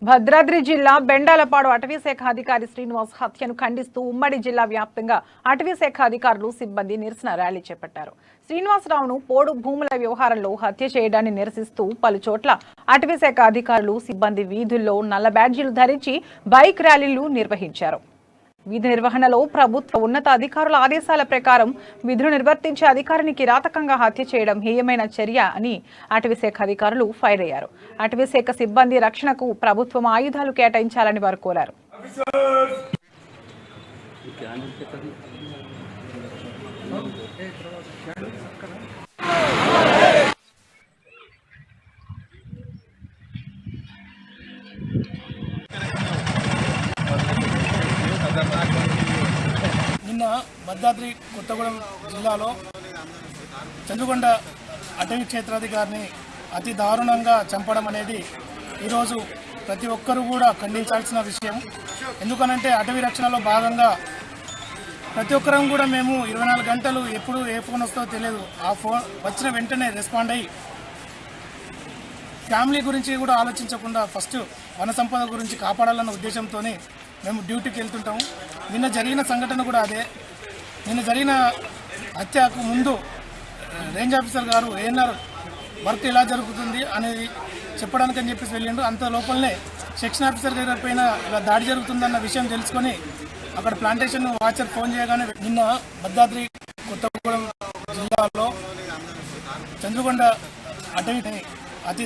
భద్రాద్రి జిల్లా బెండాలపాడు అటవీ శాఖ అధికారి శ్రీనివాస్ హత్యను ఖండిస్తూ ఉమ్మడి జిల్లా వ్యాప్తంగా అటవీ శాఖ అధికారులు సిబ్బంది నిరసన ర్యాలీ చేపట్టారు. శ్రీనివాసరావును పోడు భూముల వ్యవహారంలో హత్య చేయడాన్ని నిరసిస్తూ పలు చోట్ల అటవీ శాఖ అధికారులు సిబ్బంది వీధుల్లో నల్ల బ్యాడ్జీలు ధరించి బైక్ ర్యాలీలు నిర్వహించారు. విధి నిర్వహణలో ప్రభుత్వ ఉన్నత అధికారుల ఆదేశాల ప్రకారం విధులు నిర్వర్తించే అధికారిని కిరాతకంగా హత్య చేయడం హేయమైన చర్య అని అటవీశాఖ అధికారులు ఫైర్ అయ్యారు. అటవీశాఖ సిబ్బంది రక్షణకు ప్రభుత్వం ఆయుధాలు కేటాయించాలని వారు కోరారు. నిన్న భద్రాద్రి కొత్తగూడెం జిల్లాలో చంద్రకొండ అటవీ క్షేత్రాధికారిని అతి దారుణంగా చంపడం అనేది ఈరోజు ప్రతి ఒక్కరూ కూడా ఖండించాల్సిన విషయం. ఎందుకనంటే అటవీ రక్షణలో భాగంగా ప్రతి ఒక్కరం కూడా మేము 24 గంటలు ఎప్పుడు ఏ ఫోన్ వస్తుందో తెలియదు, ఆ ఫోన్ వచ్చిన వెంటనే రెస్పాండ్ అయ్యి ఫ్యామిలీ గురించి కూడా ఆలోచించకుండా ఫస్ట్ వన సంపద గురించి కాపాడాలన్న ఉద్దేశంతోనే మేము డ్యూటీకి వెళ్తుంటాము. నిన్న జరిగిన సంఘటన కూడా అదే. నిన్న జరిగిన హత్యకు ముందు రేంజ్ ఆఫీసర్ గారు ఏఎన్ఆర్ వర్క్ ఎలా జరుగుతుంది అనేది చెప్పడానికి అని చెప్పేసి వెళ్ళిండు. అంత లోపలనే సెక్షన్ ఆఫీసర్ గారి పైన ఇలా దాడి జరుగుతుందన్న విషయం తెలుసుకొని అక్కడ ప్లాంటేషన్ వాచర్ ఫోన్ చేయగానే నిన్న భద్రాద్రి కొత్తగూడెం జిల్లాలో చంద్రకొండ అటవీ అతి